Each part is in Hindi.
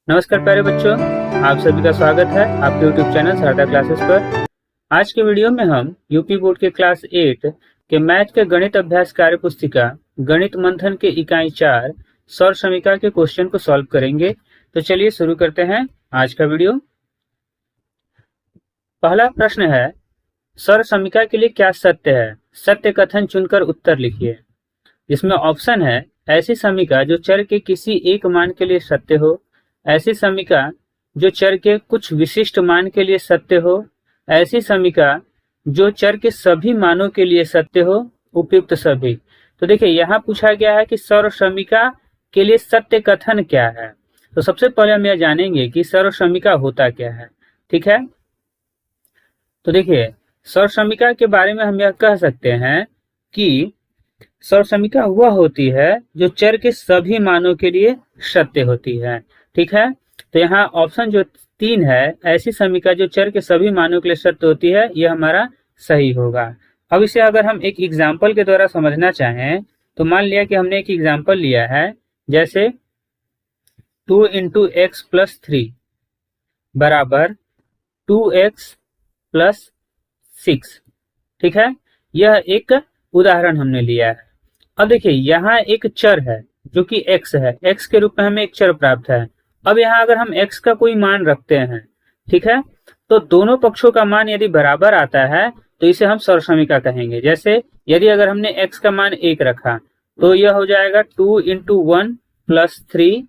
नमस्कार प्यारे बच्चों, आप सभी का स्वागत है आपके YouTube चैनल शारदा क्लासेस पर। आज के वीडियो में हम यूपी बोर्ड के क्लास 8 के मैथ के गणित अभ्यास कार्य पुस्तिका गणित मंथन के इकाई 4 सौर समीकरण के क्वेश्चन को सॉल्व करेंगे। तो चलिए शुरू करते हैं आज का वीडियो। पहला प्रश्न है, सौर समीकरण के लिए क्या सत्य है? सत्य कथन चुनकर उत्तर लिखिए। इसमें ऑप्शन है, ऐसी समीकरण जो चर के किसी एक मान के लिए सत्य हो, ऐसी समीकरण जो चर के कुछ विशिष्ट मान के लिए सत्य हो, ऐसी समीकरण जो चर के सभी मानों के लिए सत्य हो, उपयुक्त सभी। तो देखिए यहाँ पूछा गया है कि सौर समीकरण के लिए सत्य कथन क्या है। तो सबसे पहले हम यह जानेंगे कि सौर समीकरण होता क्या है। ठीक है, तो देखिए सौर समीकरण के बारे में हम यह कह सकते हैं कि सौर समीकरण वह होती है जो चर के सभी मानों के लिए सत्य होती है। ठीक है, तो यहाँ ऑप्शन जो 3 है, ऐसी समीकरण जो चर के सभी मानों के लिए सत्य होती है, यह हमारा सही होगा। अब इसे अगर हम एक एग्जाम्पल के द्वारा समझना चाहें तो मान लिया कि हमने एक एग्जाम्पल लिया है, जैसे 2 इंटू एक्स प्लस 3 बराबर 2x प्लस 6। ठीक है, यह एक उदाहरण हमने लिया है। अब देखिए यहाँ एक चर है जो कि x है, x के रूप में हमें एक चर प्राप्त है। अब यहाँ अगर हम x का कोई मान रखते हैं, ठीक है, तो दोनों पक्षों का मान यदि बराबर आता है तो इसे हम सौर समीकरण कहेंगे। जैसे यदि अगर हमने x का मान 1 रखा तो यह हो जाएगा 2 इंटू 1 प्लस 3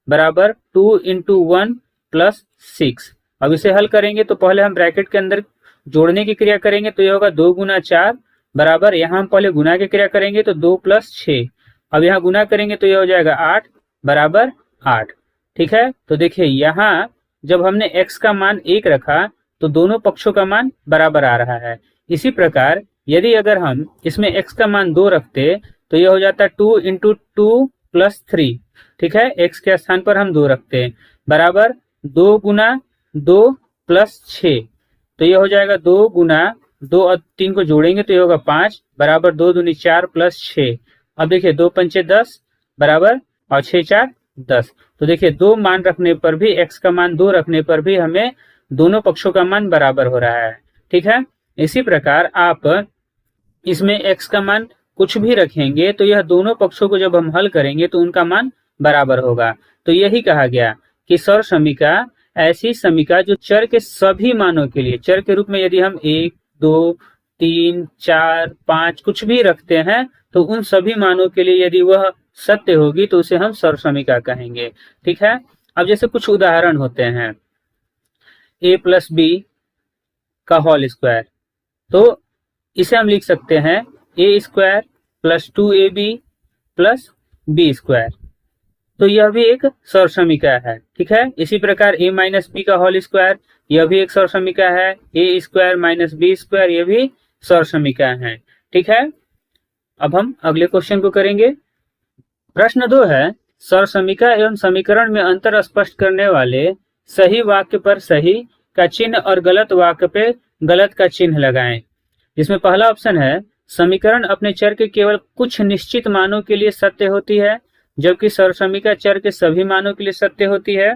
बराबर 2 इंटू 1 प्लस 6। अब इसे हल करेंगे तो पहले हम ब्रैकेट के अंदर जोड़ने की क्रिया करेंगे तो यह होगा 2 गुना 4 बराबर, यहाँ हम पहले गुना की क्रिया करेंगे तो 2 प्लस 6। अब यहाँ गुना करेंगे तो यह हो जाएगा 8 बराबर 8। ठीक है, तो देखिए यहाँ जब हमने x का मान 1 रखा तो दोनों पक्षों का मान बराबर आ रहा है। इसी प्रकार यदि अगर हम इसमें x का मान 2 रखते तो यह हो जाता 2 इंटू 2 प्लस 3। ठीक है, x के स्थान पर हम 2 रखते हैं बराबर 2 गुना 2 प्लस 6। तो यह हो जाएगा 2 गुना 2 और 3 को जोड़ेंगे तो ये होगा 5 बराबर 2 दूनी 4 प्लस 6। अब देखिए 2 पंचे 10 बराबर और 6 4 10। तो देखिए 2 मान रखने पर भी, x का मान 2 रखने पर भी हमें दोनों पक्षों का मान बराबर हो रहा है। ठीक है, इसी प्रकार आप इसमें x का मान कुछ भी रखेंगे तो यह दोनों पक्षों को जब हम हल करेंगे तो उनका मान बराबर होगा। तो यही कहा गया कि सौर समीकरण ऐसी समीकरण जो चर के सभी मानों के लिए, चर के रूप में यदि हम 1 2 3 4 5 कुछ भी रखते हैं तो उन सभी मानों के लिए यदि वह सत्य होगी तो उसे हम सौर समीकरण कहेंगे। ठीक है, अब जैसे कुछ उदाहरण होते हैं, a प्लस बी का होल स्क्वायर, तो इसे हम लिख सकते हैं a square plus 2ab plus B square. तो यह भी एक सौर समीकरण है। ठीक है, इसी प्रकार a माइनस बी का होल स्क्वायर, यह भी एक सौर समीकरण है। a square minus B square, यह भी सौर समीकरण है। ठीक है, अब हम अगले क्वेश्चन को करेंगे। प्रश्न 2 है, सौर समीकरण एवं समीकरण में अंतर स्पष्ट करने वाले सही वाक्य पर सही का चिन्ह और गलत वाक्य पे गलत का चिन्ह लगाएं। इसमें पहला ऑप्शन है, समीकरण अपने चर के केवल कुछ निश्चित मानों के लिए सत्य होती है जबकि सौर समीकरण चर के सभी मानों के लिए सत्य होती है।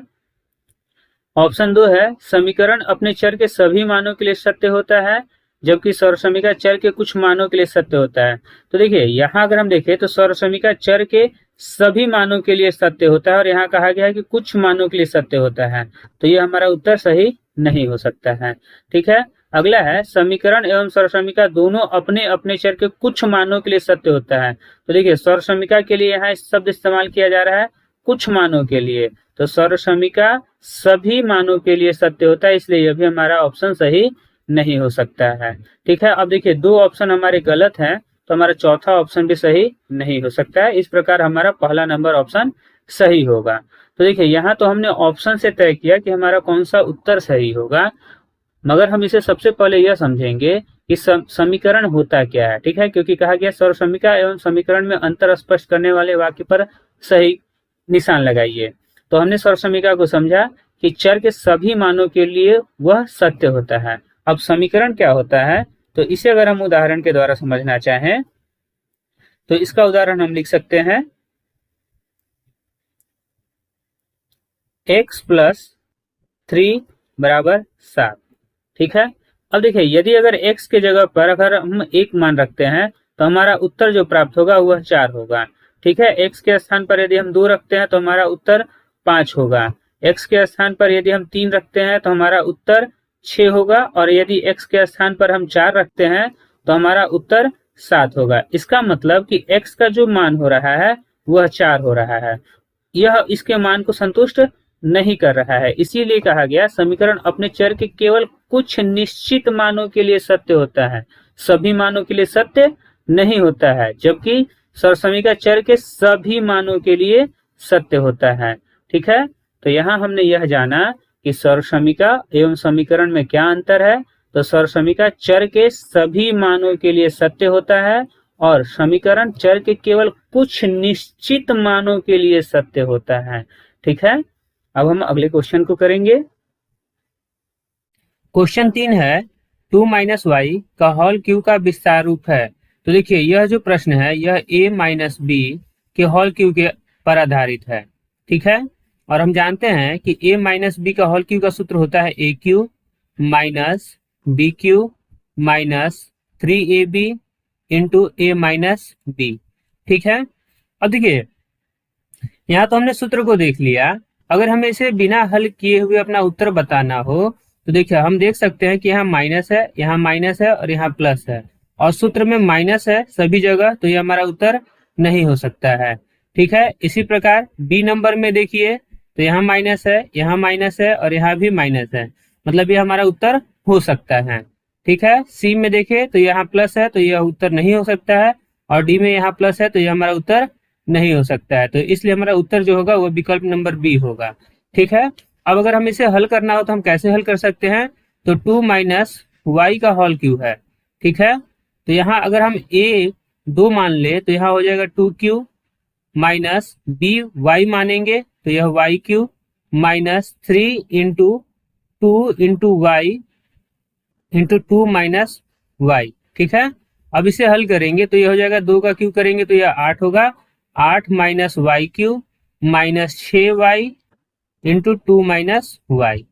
ऑप्शन 2 है, समीकरण अपने चर के सभी मानों के लिए सत्य होता है जबकि सौर समीकरण चर के कुछ मानों के लिए सत्य होता है। तो देखिए यहाँ अगर हम देखें तो सौर समीकरण चर के सभी मानों के लिए सत्य होता है और यहाँ कहा गया है कि कुछ मानों के लिए सत्य होता है, तो ये हमारा उत्तर सही नहीं हो सकता है। ठीक है, अगला है, समीकरण एवं सौर समीकरण दोनों अपने अपने चर के कुछ मानों के लिए सत्य होता है। तो देखिए सौर समीकरण के लिए यहाँ शब्द इस्तेमाल किया जा रहा है कुछ मानों के लिए, तो सौर समीकरण सभी मानों के लिए सत्य होता है, इसलिए यह भी हमारा ऑप्शन सही नहीं हो सकता है। ठीक है, अब देखिए 2 ऑप्शन हमारे गलत हैं तो हमारा चौथा ऑप्शन भी सही नहीं हो सकता है। इस प्रकार हमारा पहला नंबर ऑप्शन सही होगा। तो देखिए यहाँ तो हमने ऑप्शन से तय किया कि हमारा कौन सा उत्तर सही होगा, मगर हम इसे सबसे पहले यह समझेंगे कि समीकरण होता क्या है। ठीक है, क्योंकि कहा गया सौर समीकरण एवं समीकरण में अंतर स्पष्ट करने वाले वाक्य पर सही निशान लगाइए। तो हमने सौर समीकरण को समझा कि चर के सभी मानों के लिए वह सत्य होता है। अब समीकरण क्या होता है, तो इसे अगर हम उदाहरण के द्वारा समझना चाहें तो इसका उदाहरण हम लिख सकते हैं x प्लस 3 बराबर 7। ठीक है। अब देखिए, यदि अगर x के जगह पर अगर हम 1 मान रखते हैं तो हमारा उत्तर जो प्राप्त होगा वह 4 होगा। ठीक है। x के स्थान पर यदि हम 2 रखते हैं तो हमारा उत्तर 5 होगा। x के स्थान पर यदि हम 3 रखते हैं तो हमारा उत्तर 6 होगा, और यदि x के स्थान पर हम 4 रखते हैं तो हमारा उत्तर 7 होगा। इसका मतलब कि x का जो मान हो रहा है वह 4 हो रहा है। यह इसके मान को संतुष्ट नहीं कर रहा है, इसीलिए कहा गया समीकरण अपने चर के केवल कुछ निश्चित मानों के लिए सत्य होता है, सभी मानों के लिए सत्य नहीं होता है, जबकि सरसमीका चर के सभी मानों के लिए सत्य होता है। ठीक है। तो यहाँ हमने यह जाना कि सरसमीका एवं समीकरण में क्या अंतर है। तो सरसमीका चर के सभी मानों के लिए सत्य होता है और समीकरण चर के केवल कुछ निश्चित मानों के लिए सत्य होता है। ठीक है। अब हम अगले क्वेश्चन को करेंगे। क्वेश्चन 3 है 2 माइनस वाई का होल क्यू का विस्तार रूप है। तो देखिए, यह जो प्रश्न है यह a माइनस बी के होल क्यू के पर आधारित है। ठीक है। और हम जानते हैं कि a माइनस बी का होल क्यू का सूत्र होता है a cube minus b cube minus 3ab into a minus b. ठीक है। अब देखिए, यहाँ तो हमने सूत्र को देख लिया। अगर हमें इसे बिना हल किए हुए अपना उत्तर बताना हो तो देखिए, हम देख सकते हैं कि यहाँ माइनस है, यहाँ माइनस है और यहाँ प्लस है, और सूत्र में माइनस है सभी जगह, तो ये हमारा उत्तर नहीं हो सकता है। ठीक है। इसी प्रकार बी नंबर में देखिए, तो यहाँ माइनस है, यहाँ माइनस है और यहाँ भी माइनस है, मतलब ये हमारा उत्तर हो सकता है। ठीक है। सी में देखिए तो यहाँ प्लस है, तो यह उत्तर नहीं हो सकता है, और डी में यहाँ प्लस है, तो यह हमारा उत्तर नहीं हो सकता है। तो इसलिए हमारा उत्तर जो होगा वो विकल्प नंबर बी होगा। ठीक है। अब अगर हम इसे हल करना हो तो हम कैसे हल कर सकते हैं। तो 2 माइनस वाई का होल क्यू है। ठीक है। तो यहाँ अगर हम a 2 मान ले तो यहाँ हो जाएगा 2q माइनस बी वाई मानेंगे तो यह Y Q minus 3 into 2 into Y into 2 minus Y. ठीक है। अब इसे हल करेंगे तो यह हो जाएगा 2 का क्यू करेंगे तो यह 8 होगा, 8 minus Y Q minus 6y into 2 minus Y.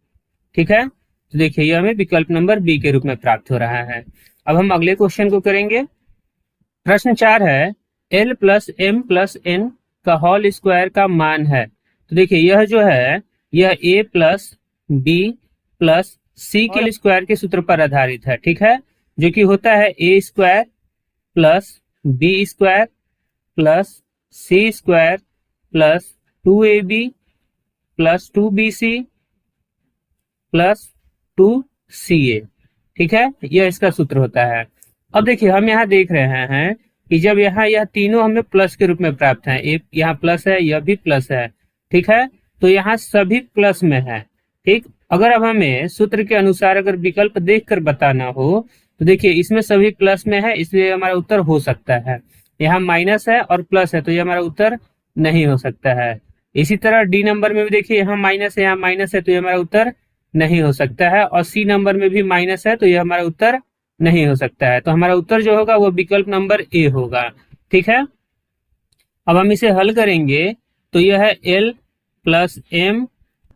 ठीक है। तो देखिए, यह हमें विकल्प नंबर बी के रूप में प्राप्त हो रहा है। अब हम अगले क्वेश्चन को करेंगे। प्रश्न 4 है l plus M plus N का होल स्क्वायर का मान है। तो देखिए, यह जो है यह a प्लस बी प्लस सी के स्क्वायर के सूत्र पर आधारित है। ठीक है। जो कि होता है a square plus B square plus C square plus 2ab plus 2bc plus 2ca। ठीक है। यह इसका सूत्र होता है। अब देखिए, हम यहाँ देख रहे हैं कि जब यहाँ यह तीनों हमें प्लस के रूप में प्राप्त है, एक यहाँ प्लस है, यह भी प्लस है। ठीक है। तो यहाँ सभी प्लस में है। ठीक। अगर अब हमें सूत्र के अनुसार अगर विकल्प देखकर बताना हो तो देखिए, इसमें सभी प्लस में है, इसलिए हमारा उत्तर हो सकता है। यहाँ माइनस है और प्लस है, तो ये हमारा उत्तर नहीं हो सकता है। इसी तरह डी नंबर में भी देखिए, यहाँ माइनस है, यहाँ माइनस है, तो ये हमारा उत्तर नहीं हो सकता है, और सी नंबर में भी माइनस है, तो ये हमारा उत्तर नहीं हो सकता है। तो हमारा उत्तर जो होगा वो विकल्प नंबर ए होगा। ठीक है। अब हम इसे हल करेंगे तो यह है L plus M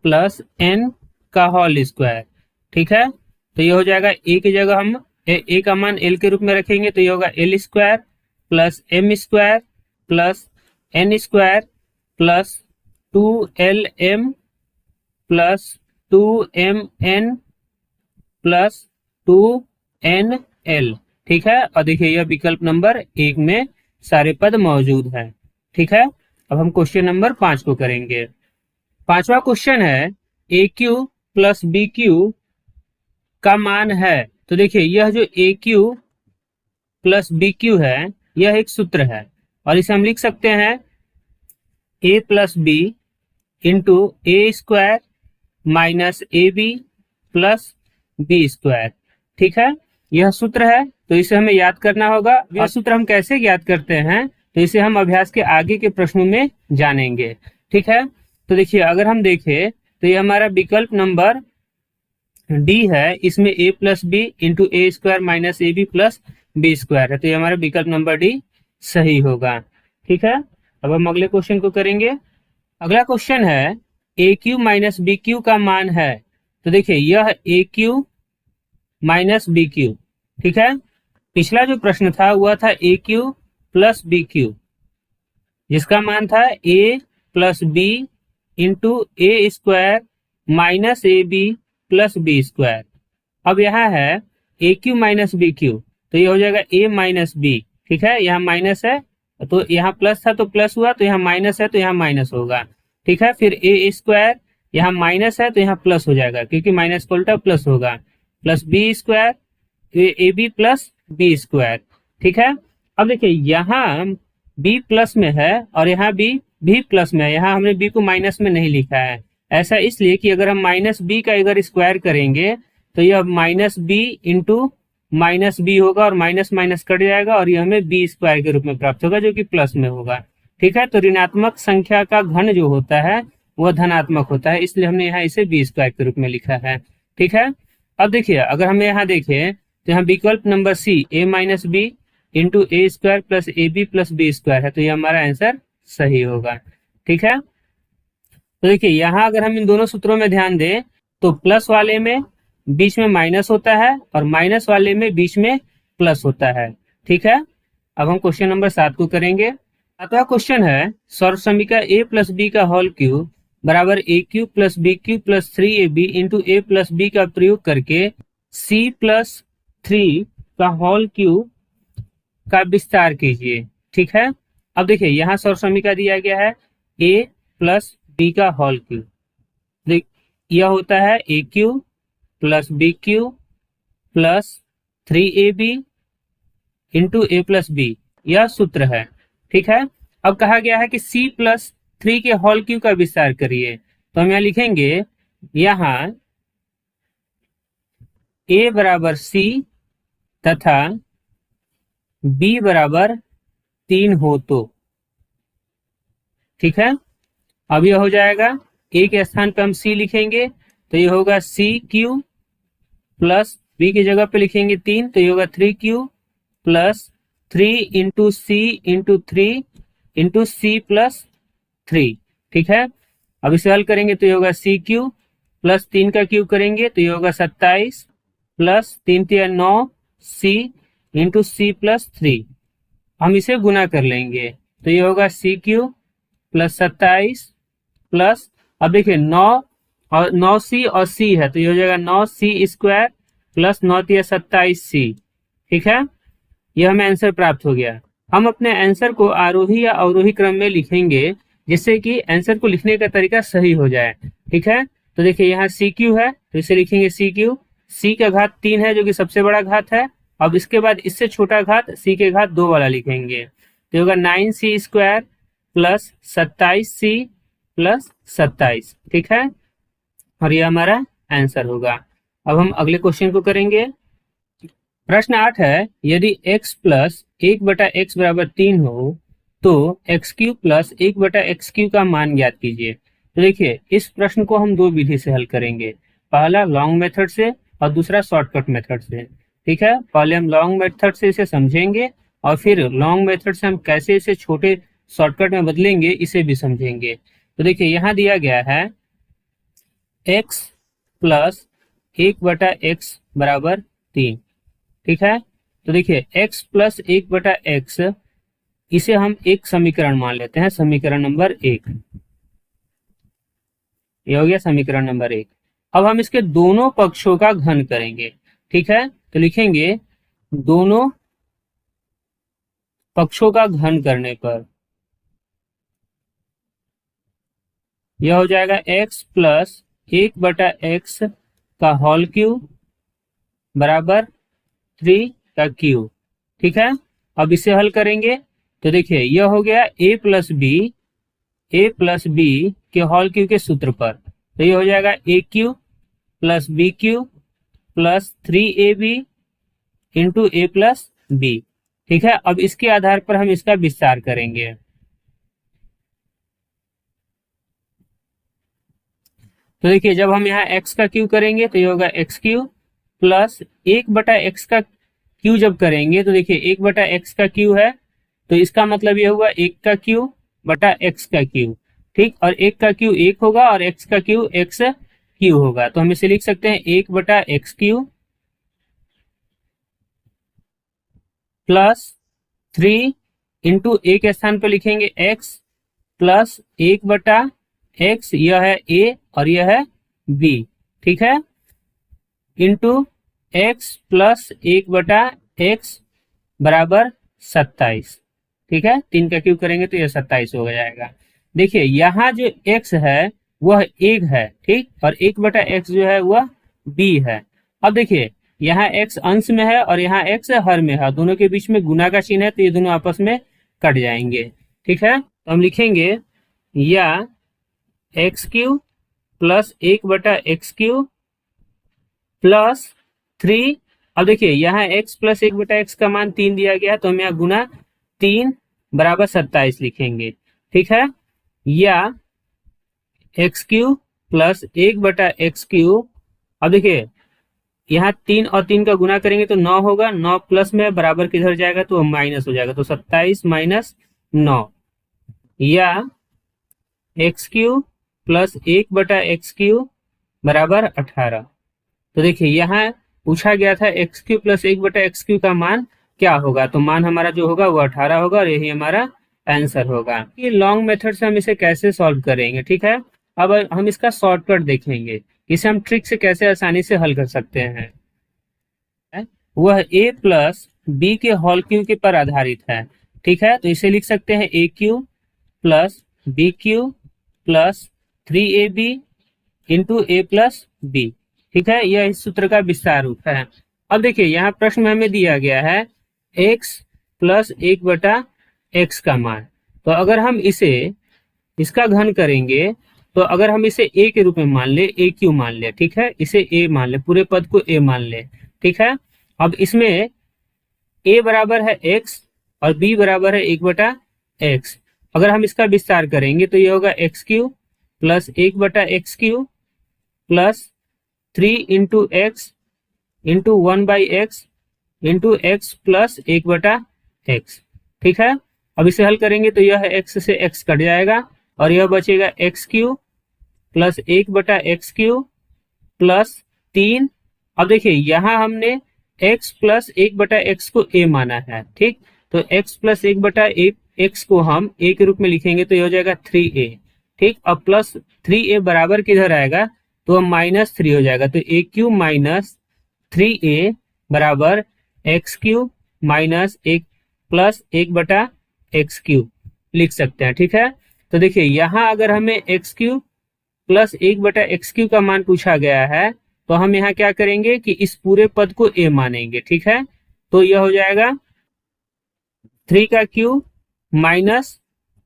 plus N का होल स्क्वायर। ठीक है। तो ये हो जाएगा ए की जगह हम ए का मान एल के रूप में रखेंगे, तो ये होगा L square plus M square plus N square plus 2lm plus 2mn plus 2nl। ठीक है। और देखिए, यह विकल्प नंबर 1 में सारे पद मौजूद हैं। ठीक है। अब हम क्वेश्चन नंबर 5 को करेंगे। पांचवा क्वेश्चन है a cube plus b cube का मान है। तो देखिए, यह जो ए क्यू प्लस बी क्यू है यह एक सूत्र है, और इसे हम लिख सकते हैं a plus B into A square minus A B plus B square. ठीक है। यह सूत्र है, तो इसे हमें याद करना होगा। यह सूत्र हम कैसे याद करते हैं तो इसे हम अभ्यास के आगे के प्रश्नों में जानेंगे। ठीक है। तो देखिए, अगर हम देखें तो ये हमारा विकल्प नंबर डी है, इसमें a plus B into A square minus A B plus B square है, तो ये हमारा विकल्प नंबर डी सही होगा। ठीक है। अब हम अगले क्वेश्चन को करेंगे। अगला क्वेश्चन है a cube minus b cube का मान है, तो देखिए यह a cube minus b cube, ठीक है। पिछला जो प्रश्न था वह था a cube plus b cube, जिसका मान था a plus B into A square minus A B plus B square. अब यहाँ है a cube minus b cube, तो ये हो जाएगा ए माइनस बी, ठीक है। यहाँ माइनस है तो यहाँ प्लस था तो प्लस हुआ, तो यहाँ माइनस है तो यहाँ माइनस होगा, ठीक है। फिर ए स्क्वायर, यहाँ माइनस है तो यहाँ प्लस हो जाएगा क्योंकि माइनस का उल्टा प्लस होगा, plus B square A B plus B square, ठीक है। अब देखिए यहाँ बी प्लस में है और यहाँ बी भी प्लस में है, यहाँ हमने बी को माइनस में नहीं लिखा है। ऐसा इसलिए कि अगर हम माइनस बी का अगर स्क्वायर करेंगे तो यह minus B into minus B होगा और माइनस माइनस कट जाएगा और यह हमें बी स्क्वायर के रूप में प्राप्त होगा जो कि प्लस में होगा, ठीक है। तो ऋणात्मक संख्या का घन जो होता है वह धनात्मक होता है, इसलिए हमने यहाँ इसे बी स्क्वायर के रूप में लिखा है, ठीक है। अब देखिए अगर हम यहाँ देखें तो यहाँ विकल्प number C A minus B into A square plus A B plus B square है, तो ये हमारा आंसर सही होगा, ठीक है। तो देखिए यहाँ अगर हम इन दोनों सूत्रों में ध्यान दें तो प्लस वाले में बीच में माइनस होता है और माइनस वाले में बीच में प्लस होता है, ठीक है। अब हम क्वेश्चन नंबर 7 को करेंगे। सातवां क्वेश्चन है सर्व समीकरण ए प्लस बी का होल क्यूब बराबर a cube plus B cube plus 3ab into A plus B का प्रयोग करके सी प्लस 3 का होल क्यूब का विस्तार कीजिए, ठीक है। अब देखिए यहाँ सर्व समीकरण दिया गया है a प्लस बी का होल क्यूब, यह होता है a cube plus B cube plus 3ab into A plus b, यह सूत्र है, ठीक है। अब कहा गया है कि c प्लस 3 के होल क्यूब का विस्तार करिए, तो हम यहाँ लिखेंगे यहाँ a बराबर c तथा b बराबर 3 हो तो, ठीक है। अब यह हो जाएगा a के स्थान पर हम c लिखेंगे तो ये होगा c क्यू प्लस b की जगह पे लिखेंगे 3 तो ये होगा 3 क्यू प्लस 3 इंटू सी इंटू 3 इंटू सी प्लस 3, ठीक है। अब इसे हल करेंगे तो ये होगा सी क्यू प्लस 3 का क्यूब करेंगे तो ये होगा 27 प्लस 3 3 9 सी इंटू सी प्लस 3, हम इसे गुना कर लेंगे तो ये होगा सी क्यू प्लस 27 प्लस, अब देखिए 9 और 9c और c है तो ये हो जाएगा 9c स्क्वायर प्लस 9 3 27c, ठीक है। यह हमें आंसर प्राप्त हो गया। हम अपने आंसर को आरोही या अवरोही क्रम में लिखेंगे जिससे कि आंसर को लिखने का तरीका सही हो जाए, ठीक है। तो देखिए यहाँ सी क्यू है तो इसे लिखेंगे सी क्यू, सी का घात 3 है जो कि सबसे बड़ा घात है। अब इसके बाद इससे छोटा घात सी के घात 2 वाला लिखेंगे तो होगा 9c square plus 27c plus 27, ठीक है। और यह हमारा आंसर होगा। अब हम अगले क्वेश्चन को करेंगे। प्रश्न 8 है यदि x प्लस 1/x बराबर 3 हो तो x Q plus 1/x Q का मान ज्ञात कीजिए। तो देखिए इस प्रश्न को हम दो विधि से हल करेंगे, पहला लॉन्ग मेथड से और दूसरा शॉर्टकट मेथड से, ठीक है। पहले हम लॉन्ग मेथड से इसे समझेंगे और फिर लॉन्ग मेथड से हम कैसे इसे छोटे शॉर्टकट में बदलेंगे इसे भी समझेंगे। तो देखिए यहाँ दिया गया है x प्लस 1/x बराबर 3, ठीक है। तो देखिए x प्लस 1/x इसे हम एक समीकरण मान लेते हैं, समीकरण नंबर 1, ये हो गया समीकरण नंबर 1। अब हम इसके दोनों पक्षों का घन करेंगे, ठीक है। तो लिखेंगे दोनों पक्षों का घन करने पर यह हो जाएगा x प्लस 1/x का होल क्यूब बराबर 3 का क्यूब, ठीक है। अब इसे हल करेंगे तो देखिए यह हो गया a प्लस बी के होल क्यूब के सूत्र पर, तो ये हो जाएगा a cube plus B cube plus 3ab into A plus B, ठीक है। अब इसके आधार पर हम इसका विस्तार करेंगे। तो देखिए जब हम यहाँ x का क्यूब करेंगे तो ये होगा x क्यूब प्लस 1/x का क्यूब जब करेंगे तो देखिए 1/x का क्यूब है तो इसका मतलब ये हुआ 1 का क्यूब बटा x का क्यूब, ठीक, और एक का क्यू एक होगा और एक्स का क्यू एक्स क्यू होगा, तो हम इसे लिख सकते हैं 1/x³ प्लस 3 इंटू ए के स्थान पर लिखेंगे x प्लस 1/x, यह है a और यह है b, ठीक है, इंटू x प्लस 1/x बराबर 27, ठीक है, 3 का क्यूब करेंगे तो यह 27 हो जाएगा। देखिए यहाँ जो x है वह 1 है, ठीक, और 1/x जो है वह b है। अब देखिए यहाँ x अंश में है और यहाँ x हर में है, दोनों के बीच में गुना का चिन्ह है, तो ये दोनों आपस में कट जाएंगे, ठीक है। तो हम लिखेंगे या x³ प्लस 1/x³ प्लस 3, अब देखिए यहाँ x प्लस 1/x का मान 3 दिया गया है, तो हम यहाँ गुना 3 बराबर 27 लिखेंगे, ठीक है, या x³ प्लस 1/x³, अब देखिए यहाँ 3 और 3 का गुना करेंगे तो 9 होगा, 9 प्लस में बराबर किधर जाएगा तो माइनस हो जाएगा, तो 27 माइनस 9, या x³ प्लस 1/x³ बराबर 18। तो देखिए यहाँ पूछा गया था x³ प्लस 1/x³ का मान क्या होगा, तो मान हमारा जो होगा वो 18 होगा और यही हमारा आंसर होगा। ये लॉन्ग मेथड से हम इसे कैसे सॉल्व करेंगे, ठीक है। अब हम इसका शॉर्टकट देखेंगे, इसे हम ट्रिक से कैसे आसानी से हल कर सकते हैं। वह a प्लस b के होल क्यूब के पर आधारित है, ठीक है, तो इसे लिख सकते हैं a³ plus b³ plus 3ab into a plus b, ठीक है, यह इस सूत्र का विस्तार रूप है। अब देखिए यहाँ प्रश्न में हमें दिया गया है x प्लस 1/x का मान, तो अगर हम इसे इसका घन करेंगे तो अगर हम इसे a के रूप में मान ले, a³ मान ले, ठीक है, इसे a मान ले, पूरे पद को a मान ले, ठीक है। अब इसमें a बराबर है x और b बराबर है 1/x, अगर हम इसका विस्तार करेंगे तो ये होगा x³ plus 1/x³ plus 3 into x into 1/x into x plus 1/x, ठीक है। अब इसे हल करेंगे तो यह x से x कट जाएगा और यह बचेगा x³ प्लस 1/x³ प्लस 3। अब देखिए यहाँ हमने x प्लस 1/x को a माना है, ठीक, तो x प्लस 1/x को हम a के रूप में लिखेंगे तो यह हो जाएगा 3a, ठीक। अब प्लस 3a बराबर किधर आएगा तो माइनस 3 हो जाएगा, तो a³ माइनस 3a बराबर x³ माइनस 1 प्लस 1/x³ लिख सकते हैं, ठीक है। तो देखिए यहाँ अगर हमें x³ प्लस 1/x³ का मान पूछा गया है तो हम यहाँ क्या करेंगे कि इस पूरे पद को a मानेंगे, ठीक है, तो यह हो जाएगा 3 का क्यूब माइनस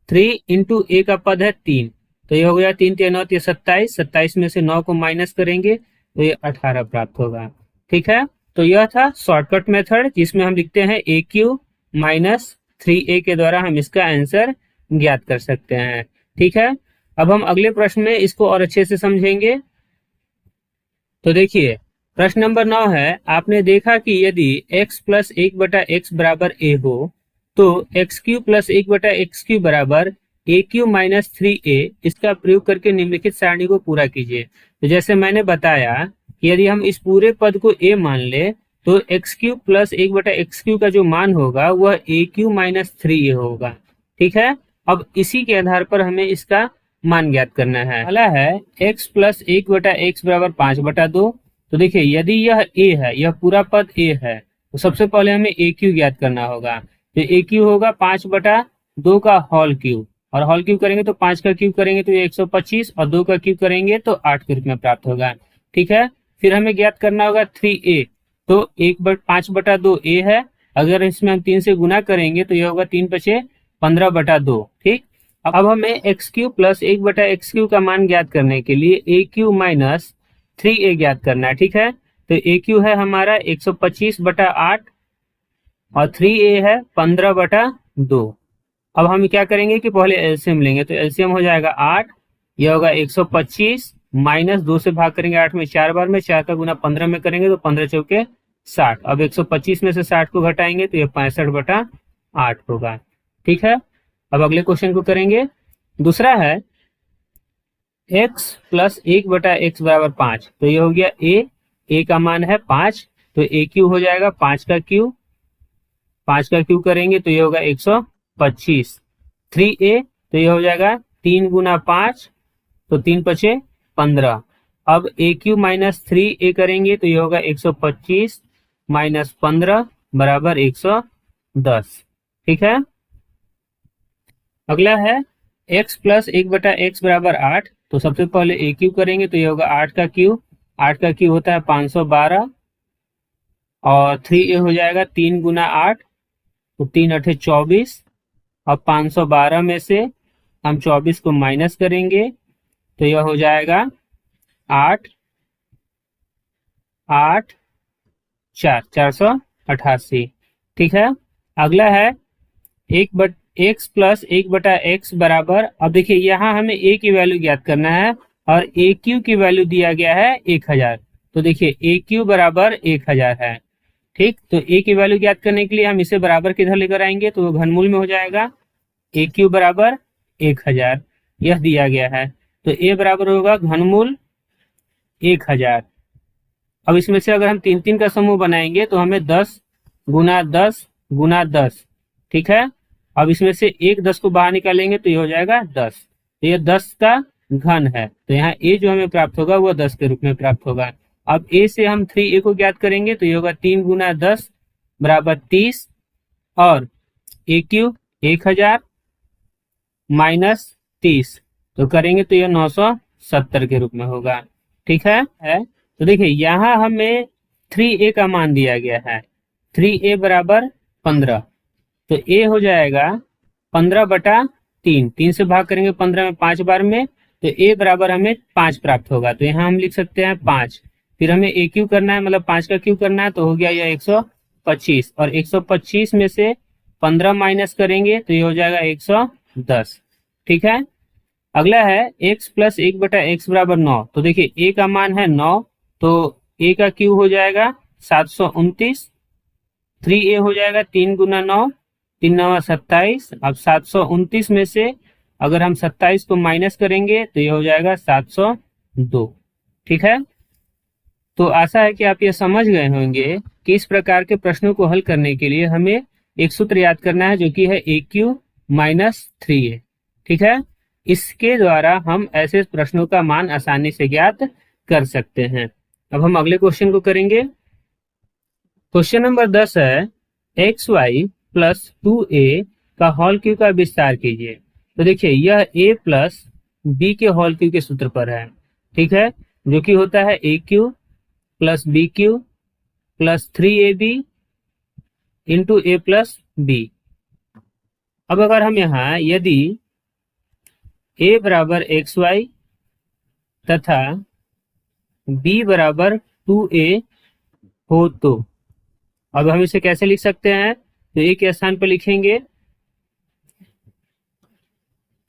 3 इंटू a का पद है 3, तो ये हो गया 3 3 9 27, 27 में से 9 को माइनस करेंगे तो ये 18 प्राप्त होगा, ठीक है। तो यह था शॉर्टकट मेथड जिसमें हम लिखते हैं a³ माइनस 3a के द्वारा हम इसका आंसर ज्ञात कर सकते हैं, ठीक है। अब हम अगले प्रश्न में इसको और अच्छे से समझेंगे। तो देखिए प्रश्न नंबर 9 है, आपने देखा कि यदि x प्लस 1/x बराबर a हो तो x³ प्लस 1/x³ बराबर a³ माइनस 3a, इसका प्रयोग करके निम्नलिखित सारणी को पूरा कीजिए। तो जैसे मैंने बताया कि यदि हम इस पूरे पद को a मान ले तो x³ प्लस 1/x³ का जो मान होगा वह a³ माइनस 3a होगा, ठीक है। अब इसी के आधार पर हमें इसका मान ज्ञात करना है। पहला है x प्लस 1/x बराबर 5/2, तो देखिए यदि यह a है, यह पूरा पद a है, तो सबसे पहले हमें a³ ज्ञात करना होगा, तो a³ होगा 5/2 का होल क्यूब, और होल क्यूब करेंगे तो 5 का क्यूब करेंगे तो ये 125 और 2 का क्यूब करेंगे तो 8 के रूप में प्राप्त होगा, ठीक है। फिर हमें ज्ञात करना होगा 3a, तो 5/2 a है, अगर इसमें हम 3 से गुना करेंगे तो यह होगा 3 × 5 = 15/2, ठीक। अब हमें x³ प्लस 1/x³ का मान ज्ञात करने के लिए a³ माइनस 3a ज्ञात करना है, ठीक है। तो a³ है हमारा 125/8 और 3a है 15/2। अब हम क्या करेंगे कि पहले एलसीएम लेंगे, तो एलसीएम हो जाएगा 8, यह होगा 125 माइनस 2 से भाग करेंगे 8 में 4 बार में, 4 का गुना 15 में करेंगे तो 15 चौके 60। अब 125 में से 60 को घटाएंगे तो यह 65/8 होगा, ठीक है। अब अगले क्वेश्चन को करेंगे। दूसरा है x प्लस 1/x बराबर 5, तो ये हो गया a का मान है 5, तो a क्यू हो जाएगा 5 का क्यू, 5 का क्यू करेंगे तो ये होगा 125। 3a तो ये हो जाएगा 3 गुना 5, तो 3 पचे 15। अब ए क्यू माइनस 3a करेंगे तो ये होगा 125 माइनस 15 बराबर 110। ठीक है। अगला है x प्लस 1/x बराबर 8, तो सबसे पहले ए क्यू करेंगे तो ये होगा 8 का क्यू, 8 का क्यू होता है 512, और 3a हो जाएगा 3 गुना 8, तो 3 8 24। अब 512 में से हम 24 को माइनस करेंगे तो यह हो जाएगा 8 8 4 488। ठीक है। अगला है x प्लस 1/x बराबर, अब देखिए यहाँ हमें a की वैल्यू ज्ञात करना है और ए क्यू की वैल्यू दिया गया है 1000, तो देखिए ए क्यू बराबर 1000 है। ठीक, तो a की वैल्यू ज्ञात करने के लिए हम इसे बराबर किधर लेकर आएंगे तो वो घनमूल में हो जाएगा, ए क्यू बराबर 1000 यह दिया गया है, तो a बराबर होगा घनमूल 1000। अब इसमें से अगर हम 3 का समूह बनाएंगे तो हमें 10 गुना 10 गुना 10। ठीक है। अब इसमें से एक 10 को बाहर निकालेंगे तो ये हो जाएगा 10, तो ये 10 का घन है, तो यहाँ a जो हमें प्राप्त होगा वो 10 के रूप में प्राप्त होगा। अब a से हम 3a को ज्ञात करेंगे तो ये होगा 3 गुना 10 बराबर 30, और ए क्यू 1000 माइनस 30, तो करेंगे तो ये 970 के रूप में होगा। ठीक है। तो देखिए यहाँ हमें 3a का मान दिया गया है, 3a बराबर 15, तो a हो जाएगा 15/3, 3 से भाग करेंगे 15 में 5 बार में, तो a बराबर हमें 5 प्राप्त होगा, तो यहाँ हम लिख सकते हैं 5। फिर हमें ए क्यू करना है, मतलब 5 का क्यू करना है, तो हो गया यह 125, और 125 में से 15 माइनस करेंगे तो ये हो जाएगा 110। ठीक है। अगला है x प्लस 1/x बराबर 9, तो देखिए a का मान है 9, तो a का क्यू हो जाएगा 729, 3a हो जाएगा 3 गुना 9, 3 9 27। अब 729 में से अगर हम 27 को माइनस करेंगे तो ये हो जाएगा 702। ठीक है। तो आशा है कि आप ये समझ गए होंगे कि इस प्रकार के प्रश्नों को हल करने के लिए हमें एक सूत्र याद करना है जो कि है ए क्यू माइनस 3a। ठीक है। इसके द्वारा हम ऐसे प्रश्नों का मान आसानी से ज्ञात कर सकते हैं। अब हम अगले क्वेश्चन को करेंगे। क्वेश्चन नंबर 10 है xy प्लस 2a का होल क्यू का विस्तार कीजिए। तो देखिए यह a प्लस b के होल क्यू के सूत्र पर है। ठीक है, जो कि होता है a cube plus b cube plus 3ab into A plus b. अब अगर हम यहाँ यदि a बराबर xy तथा b बराबर 2a हो तो अब हम इसे कैसे लिख सकते हैं, तो a के स्थान पर लिखेंगे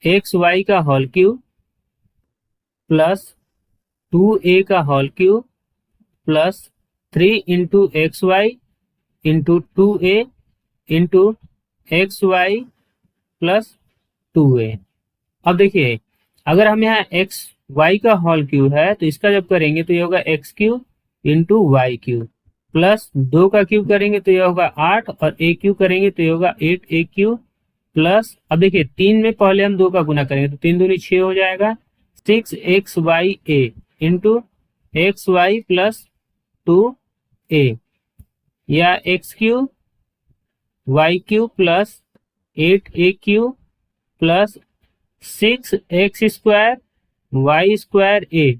xy का होल क्यूब प्लस 2a का whole cube plus 3 into XY into 2a into XY plus 2a। अब देखिए अगर हम यहाँ XY का होल क्यूब है तो इसका जब करेंगे तो ये होगा x cube into Y cube plus 2 का क्यूब करेंगे तो ये होगा 8, और a क्यूब करेंगे तो ये होगा 8a क्यूब प्लस, अब देखिए 3 में पहले हम 2 का गुना करेंगे तो 3 दूनी 6 हो जाएगा, 6xya into XY plus 2a, या x cube Y cube plus 8a cube plus 6x square Y square a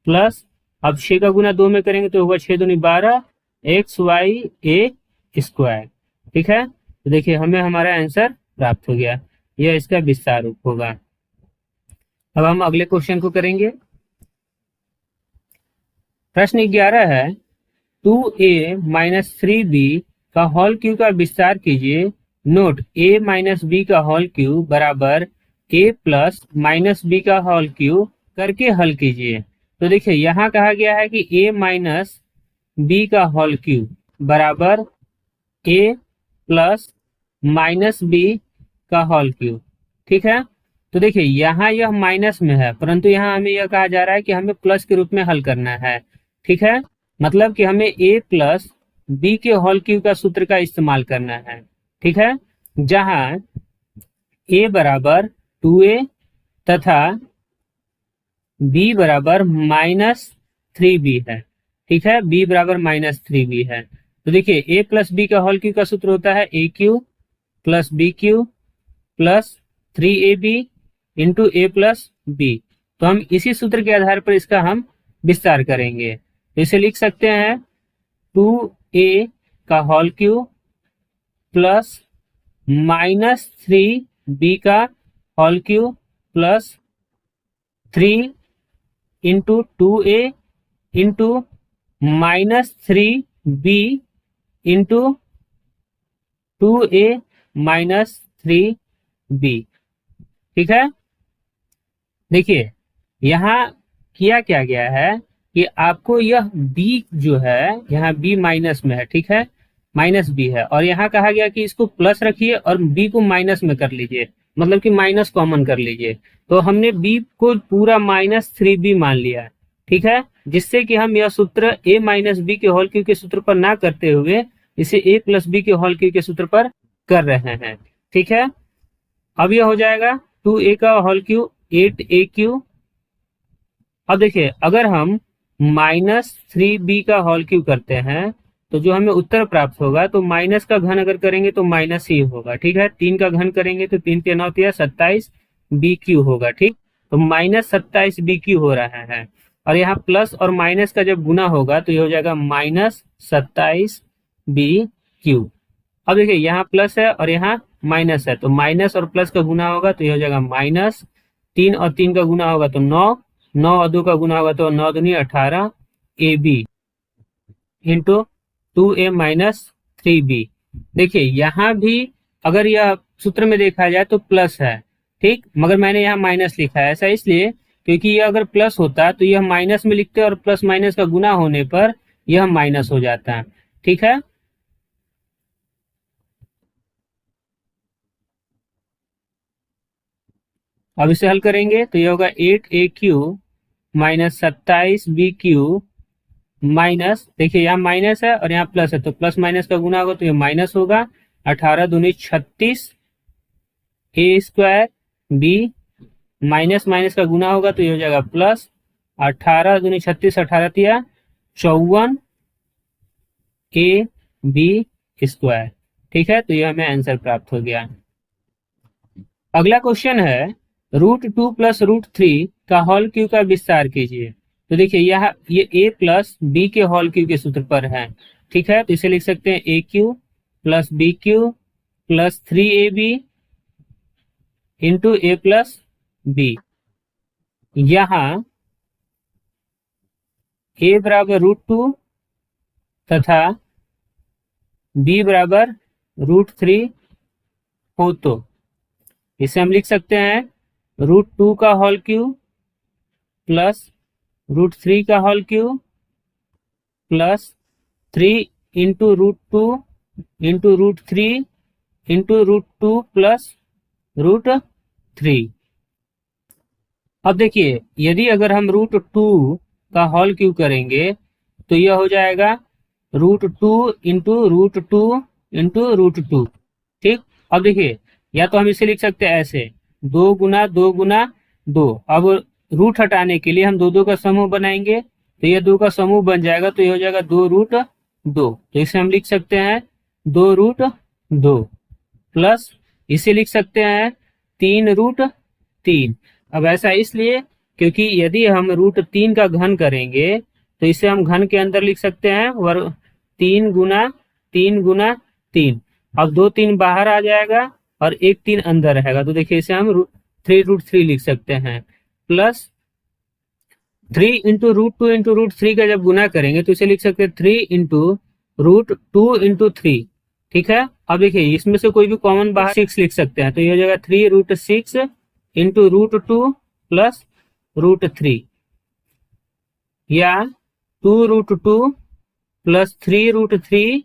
plus, अब 6 का गुना 2 में करेंगे तो होगा 6 दूनी 12 XYA स्क्वायर। ठीक है, तो देखिए हमें हमारा आंसर प्राप्त हो गया, यह इसका विस्तार रूप होगा। अब हम अगले क्वेश्चन को करेंगे। प्रश्न 11 है 2a माइनस 3b का होल क्यूब का विस्तार कीजिए। नोट a माइनस बी का होल क्यूब बराबर a प्लस माइनस बी का होल क्यूब करके हल कीजिए। तो देखिए यहाँ कहा गया है कि a माइनस बी का होल क्यूब बराबर a प्लस माइनस बी का होल क्यूब। ठीक है, तो देखिए यहाँ यह माइनस में है, परंतु यहाँ हमें यह कहा जा रहा है कि हमें प्लस के रूप में हल करना है। ठीक है, मतलब कि हमें a प्लस बी के होल क्यूब का सूत्र का इस्तेमाल करना है। ठीक है, जहां a बराबर 2a तथा b बराबर -3b है। ठीक है, b बराबर -3b है। तो देखिए a प्लस बी का होल क्यूब का सूत्र होता है a cube plus B cube plus 3ab into A plus B. तो हम इसी सूत्र के आधार पर इसका हम विस्तार करेंगे। तो इसे लिख सकते हैं 2a का होल क्यूब प्लस -3b का whole cube plus 3 into 2a into -3b into 2a -3b। ठीक है, देखिए यहाँ किया क्या गया है कि आपको यह b जो है यहाँ b माइनस में है। ठीक है, माइनस b है, और यहाँ कहा गया कि इसको प्लस रखिए और b को माइनस में कर लीजिए, मतलब कि माइनस कॉमन कर लीजिए। तो हमने b को पूरा -3b मान लिया। ठीक है, जिससे कि हम यह सूत्र a माइनस बी के होल क्यूब के सूत्र पर ना करते हुए इसे a प्लस बी के होल क्यूब के सूत्र पर कर रहे हैं। ठीक है, अब यह हो जाएगा 2a का होल क्यूब 8a क्यूब। अब देखिए अगर हम -3b का होल क्यूब करते हैं तो जो हमें उत्तर प्राप्त होगा, तो माइनस का घन अगर करेंगे तो माइनस ही होगा। ठीक है, 3 का घन करेंगे तो 3 के 9 27 बी क्यू होगा। ठीक, तो -27 बी क्यू हो रहा है, और यहाँ प्लस और माइनस का जब गुना होगा तो ये हो जाएगा -27 बी क्यू। अब देखिए यहाँ प्लस है और यहाँ माइनस है, तो माइनस और प्लस का गुना होगा तो ये हो जाएगा -3 और 3 का गुना होगा तो 9, 9 और 2 का गुना होगा तो 9 दूनी 18 A B into 2a -3b। देखिए यहाँ भी अगर यह सूत्र में देखा जाए तो प्लस है। ठीक, मगर मैंने यहाँ माइनस लिखा है, ऐसा इसलिए क्योंकि यह अगर प्लस होता तो यह माइनस में लिखते और प्लस माइनस का गुना होने पर यह माइनस हो जाता है। ठीक है, अब इसे हल करेंगे तो यह होगा 8a cube -27b cube minus, देखिए यहाँ माइनस है और यहाँ प्लस है, तो प्लस माइनस का गुना होगा तो ये माइनस होगा 18 दूनी 36 ए स्क्वायर बी, माइनस माइनस का गुना होगा तो ये हो जाएगा प्लस 18 दूनी 36 18 तिया 54 ए बी स्क्वायर। ठीक है, तो ये हमें आंसर प्राप्त हो गया। अगला क्वेश्चन है √2 प्लस √3 का होल क्यूब का विस्तार कीजिए। तो देखिए यह ये a प्लस बी के होल क्यूब के सूत्र पर है। ठीक है, तो इसे लिख सकते हैं a cube plus B cube plus 3ab into A plus B. यहाँ a बराबर √2 तथा b बराबर √3 हो तो इसे हम लिख सकते हैं √2 का होल क्यूब प्लस √3 का whole cube plus 3 into √2 into √3 into √2 plus √3। अब देखिए यदि अगर हम √2 का होल क्यूब करेंगे तो यह हो जाएगा √2 इंटू √2 इंटू √2। ठीक, अब देखिए या तो हम इसे लिख सकते हैं ऐसे 2 गुना 2 गुना 2। अब रूट हटाने के लिए हम 2 का समूह बनाएंगे, तो ये 2 का समूह बन जाएगा तो ये हो जाएगा 2√2। तो इसे हम लिख सकते हैं 2√2 प्लस इसे लिख सकते हैं 3√3। अब ऐसा इसलिए क्योंकि यदि हम √3 का घन करेंगे तो इसे हम घन के अंदर लिख सकते हैं 3 गुना 3 गुना 3। अब 2 3 बाहर आ जाएगा और 1 3 अंदर रहेगा, तो देखिए इसे हम 3√3 लिख सकते हैं प्लस 3 इंटू √2 इंटू √3 का जब गुना करेंगे तो इसे लिख सकते हैं 3 इंटू √2 इंटू 3। ठीक है, अब देखिए इसमें से कोई भी कॉमन बाहर 6 लिख सकते हैं, तो ये हो जाएगा 3√6 इंटू √2 प्लस √3 या 2√2 प्लस 3√3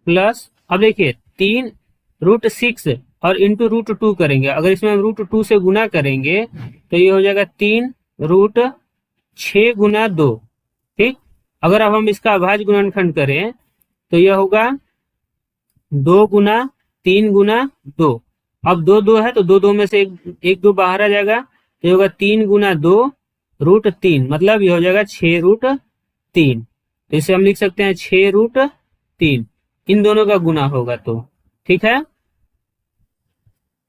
प्लस अब देखिए 3√6 और इंटू √2 करेंगे। अगर इसमें हम √2 से गुना करेंगे तो ये हो जाएगा 3√6 गुना 2। ठीक, अगर अब हम इसका अभाज्य गुणनखंड करें तो यह होगा 2 गुना 3 गुना 2। अब दो दो है तो दो दो में से एक दो बाहर आ जाएगा, तो ये होगा 3 गुना 2√3, मतलब ये हो जाएगा 6√3। तो इसे हम लिख सकते हैं 6√3, इन दोनों का गुना होगा तो। ठीक है,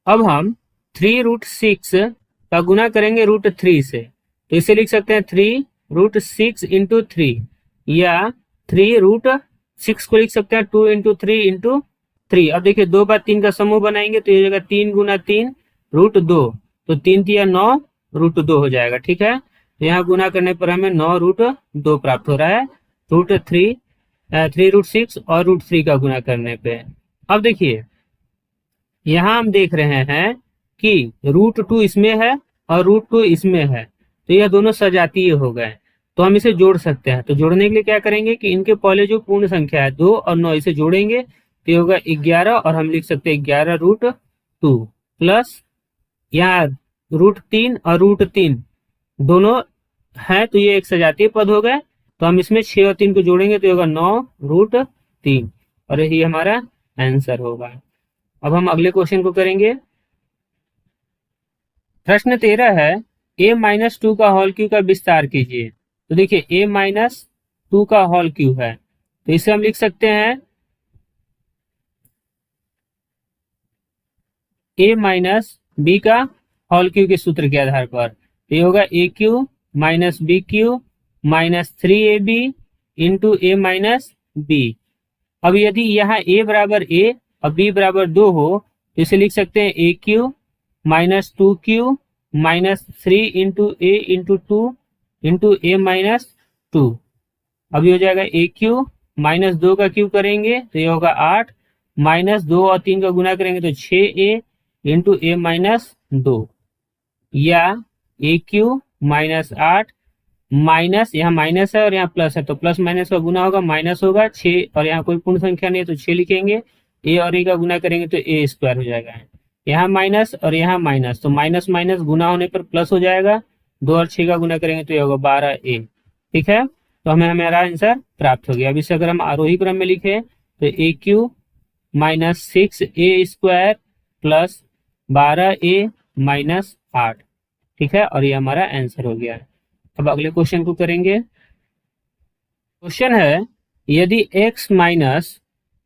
अब हम 3√6 का गुना करेंगे √3 से, तो इसे लिख सकते हैं 3√6 इंटू 3, या 3√6 को लिख सकते हैं 2 इंटू 3 इंटू 3। अब देखिए 2 बार 3 का समूह बनाएंगे तो ये हो जाएगा 3 गुना 3√2, तो 3 तिया 9√2 हो जाएगा। ठीक है, तो यहाँ गुना करने पर हमें 9√2 प्राप्त हो रहा है, √3 और √3 का गुना करने पे। अब देखिए यहाँ हम देख रहे हैं कि √2 इसमें है और √2 इसमें है, तो यह दोनों सजातीय हो गए, तो हम इसे जोड़ सकते हैं। तो जोड़ने के लिए क्या करेंगे कि इनके पहले जो पूर्ण संख्या है 2 और 9, इसे जोड़ेंगे तो ये होगा 11, और हम लिख सकते हैं 11√2 प्लस यहाँ √3 और √3 दोनों है, तो ये एक सजातीय पद हो गए, तो हम इसमें 6 और 3 को जोड़ेंगे तो ये होगा 9√3, और यही हमारा आंसर होगा। अब हम अगले क्वेश्चन को करेंगे। प्रश्न 13 है, a-2 का होल क्यूब का विस्तार कीजिए। तो देखिए a-2 का होल क्यूब है, तो इसे हम लिख सकते हैं a-b का होल क्यूब के सूत्र के आधार पर, तो ये होगा a³ - b³ - 3ab into a-b। अब यदि यहाँ a बराबर a और b बराबर 2 हो तो इसे लिख सकते हैं a³ - 2³ - 3 into a into 2 into a-2। अब ये हो जाएगा a³ - 2 का क्यूब करेंगे तो ये होगा 8, -2 और 3 का गुना करेंगे तो 6a इंटू a-2, या a³ - 8 माइनस, यहाँ माइनस है और यहाँ प्लस है, तो प्लस माइनस का गुना होगा, माइनस होगा 6, और यहाँ कोई पूर्ण संख्या नहीं है तो 6 लिखेंगे। ए और ए का गुना करेंगे तो a² हो जाएगा, यहाँ माइनस और यहाँ माइनस, तो माइनस माइनस गुना होने पर प्लस हो जाएगा, 2 और 6 का गुना करेंगे तो ये होगा 12a। ठीक है, तो हमें हमारा आंसर प्राप्त हो गया। अब इसे अगर हम आरोही क्रम में लिखें तो a³ - 6a² प्लस 12a - 8। ठीक है, और ये हमारा आंसर हो गया। अब अगले क्वेश्चन को करेंगे। क्वेश्चन है, यदि x -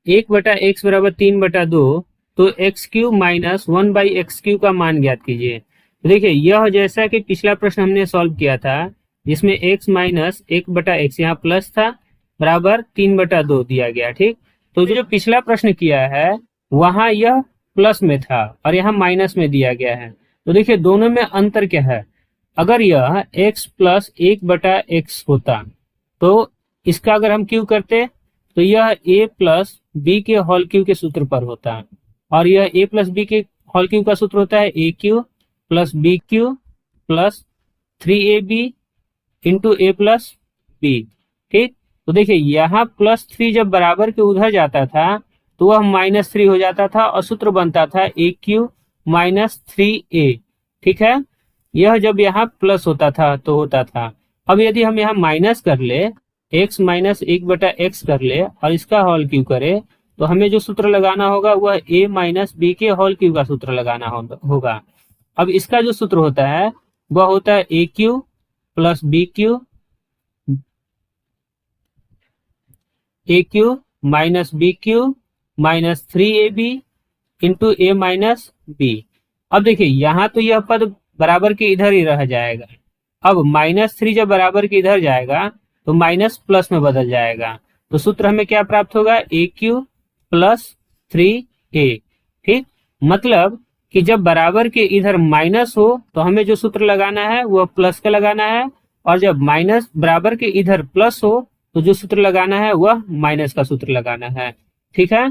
1/x बराबर 3/2 तो x³ - 1/x³ का मान ज्ञात कीजिए। तो देखिए यह जैसा कि पिछला प्रश्न हमने सॉल्व किया था जिसमें x - 1/x यहाँ प्लस था बराबर 3/2 दिया गया। ठीक, तो जो पिछला प्रश्न किया है वहां यह प्लस में था और यहाँ माइनस में दिया गया है। तो देखिए दोनों में अंतर क्या है, अगर यह x + 1/x होता तो इसका अगर हम क्यूब करते तो यह a + b के होल क्यूब के सूत्र पर होता, और यह a + b के होल क्यूब का सूत्र होता है a³ + b³ + 3ab into a + b। ठीक, तो देखिए यहाँ +3 जब बराबर के उधर जाता था तो वह -3 हो जाता था और सूत्र बनता था a³ - 3a। ठीक है, यह जब यहाँ प्लस होता था तो होता था। अब यदि हम यहाँ माइनस कर ले, x - 1/x कर ले और इसका होल क्यूब करे तो हमें जो सूत्र लगाना होगा वह a - b के होल क्यूब का सूत्र लगाना होगा। अब इसका जो सूत्र होता है वह होता है a³ + b³ - b³ - 3ab into a - b। अब देखिए यहाँ तो यह पद बराबर के इधर ही रह जाएगा। अब -3 जब बराबर के इधर जाएगा तो माइनस प्लस में बदल जाएगा, तो सूत्र हमें क्या प्राप्त होगा, a³ + 3a। ठीक, मतलब कि जब बराबर के इधर माइनस हो तो हमें जो सूत्र लगाना है वह प्लस का लगाना है, और जब माइनस बराबर के इधर प्लस हो तो जो सूत्र लगाना है वह माइनस का सूत्र लगाना है। ठीक है,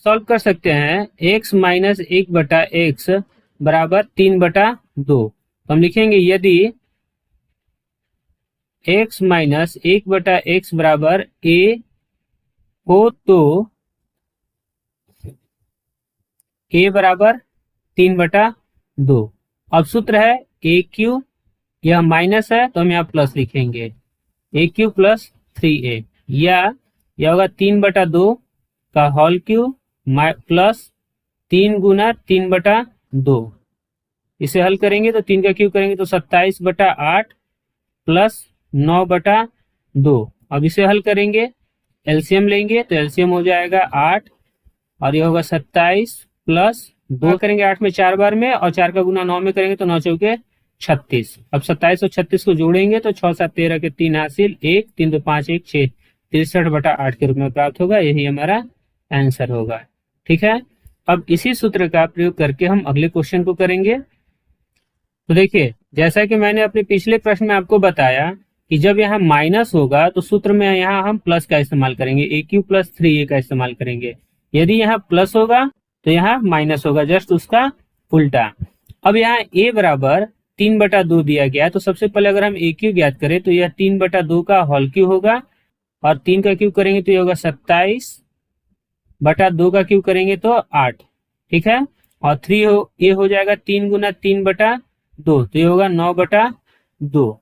सॉल्व कर सकते हैं। x - 1/x बराबर 3/2, तो हम लिखेंगे यदि x - 1/x बराबर a हो तो ए बराबर 3/2। अब सूत्र है ए क्यू, यह माइनस है तो हम यहाँ प्लस लिखेंगे, ए क्यू प्लस 3a, या यह होगा 3/2 का होल क्यू प्लस 3 गुना 3/2। इसे हल करेंगे तो 3 का क्यूब करेंगे तो 27/8 प्लस 9/2। अब इसे हल करेंगे, एलसीएम लेंगे तो एलसीएम हो जाएगा 8 और ये होगा 27 प्लस 2 करेंगे 8 में 4 बार में, और 4 का गुना 9 में करेंगे तो 9 चौके 36। अब 27 और 36 को जोड़ेंगे तो 6 7 13 के 3 हासिल, 1 3 2 5 1 6, 63/8 के रूप में प्राप्त होगा। यही हमारा आंसर होगा। ठीक है, अब इसी सूत्र का प्रयोग करके हम अगले क्वेश्चन को करेंगे। तो देखिए, जैसा कि मैंने अपने पिछले प्रश्न में आपको बताया कि जब यहाँ माइनस होगा तो सूत्र में यहाँ हम प्लस का इस्तेमाल करेंगे, ए क्यू प्लस 3a का इस्तेमाल करेंगे। यदि यहाँ प्लस होगा तो यहाँ माइनस होगा, जस्ट उसका उल्टा। अब यहाँ a बराबर 3/2 दिया गया, तो सबसे पहले अगर हम ए क्यू ज्ञात करें तो यह 3/2 का होल क्यू होगा, और 3 का क्यूब करेंगे तो ये होगा 27/2 का क्यूब करेंगे तो 8। ठीक है, और ये हो जाएगा 3 गुना 3/2, तो ये होगा 9/2।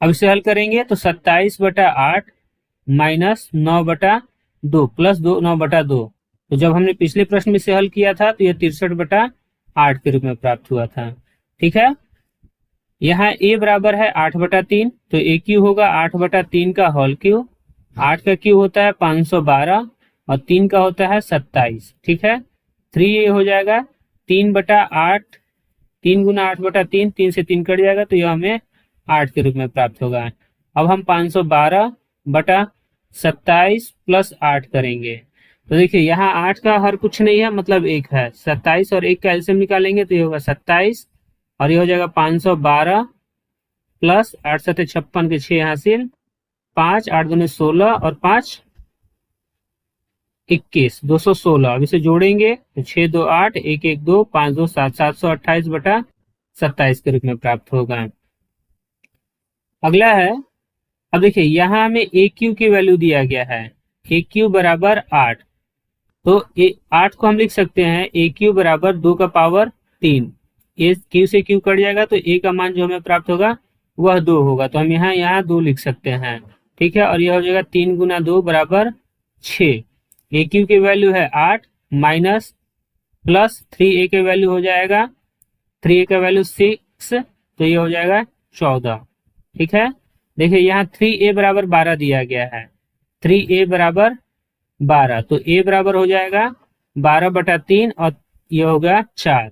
अब इसे हल करेंगे तो 27/8 माइनस 9/2 प्लस 9/2। तो जब हमने पिछले प्रश्न में इसे हल किया था तो यह 63/8 के रूप में प्राप्त हुआ था। ठीक है, यहाँ a बराबर है 8/3, तो ए क्यू होगा 8/3 का होल क्यू। 8 का क्यू होता है 512 और 3 का होता है 27। ठीक है, 3a हो जाएगा 3/8, 3 गुना 8/3, 3 से 3 कट जाएगा तो यह हमें 8 के रूप में प्राप्त होगा। अब हम 512/27 प्लस 8 करेंगे तो देखिए यहाँ 8 का हर कुछ नहीं है, मतलब 1 है। 27 और 1 का एलसीएम निकालेंगे तो ये होगा 27, और ये हो जाएगा 512 प्लस 8 7 56 के 6 हासिल, 5 8 दूनी 16 और 5 21, 216। अब इसे जोड़ेंगे तो 6 2 8 1 1 2 5 2 7, 728/27 के रूप में प्राप्त होगा। अगला है, अब देखिए यहाँ हमें ए क्यू की वैल्यू दिया गया है, ए क्यू बराबर 8, तो 8 को हम लिख सकते हैं ए क्यू बराबर 2 का पावर 3। ए क्यू से क्यू कट जाएगा तो ए का मान जो हमें प्राप्त होगा वह 2 होगा, तो हम यहाँ 2 लिख सकते हैं। ठीक है, और यह हो जाएगा 3 गुना 2 बराबर 6। ए क्यू की वैल्यू है 8 माइनस प्लस 3a के वैल्यू हो जाएगा 3a का वैल्यू 6, तो ये हो जाएगा 14। ठीक है, देखिए यहाँ 3a बराबर 12 दिया गया है, 3a बराबर 12, तो a बराबर हो जाएगा 12/3 और ये होगा 4,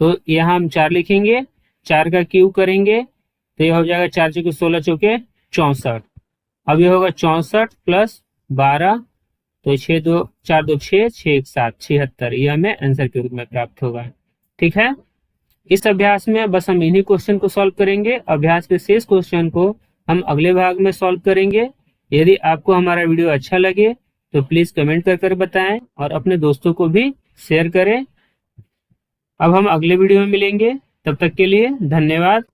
तो यहाँ हम 4 लिखेंगे। 4 का क्यूब करेंगे तो ये हो जाएगा 4 चौके 16 चौके 64। अब ये होगा 64 प्लस 12, तो 6 2 4 2 6 6 1 7 76, ये हमें आंसर के रूप में प्राप्त होगा। ठीक है, इस अभ्यास में बस हम इन्हीं क्वेश्चन को सॉल्व करेंगे। अभ्यास के शेष क्वेश्चन को हम अगले भाग में सॉल्व करेंगे। यदि आपको हमारा वीडियो अच्छा लगे तो प्लीज कमेंट कर बताएं और अपने दोस्तों को भी शेयर करें। अब हम अगले वीडियो में मिलेंगे, तब तक के लिए धन्यवाद।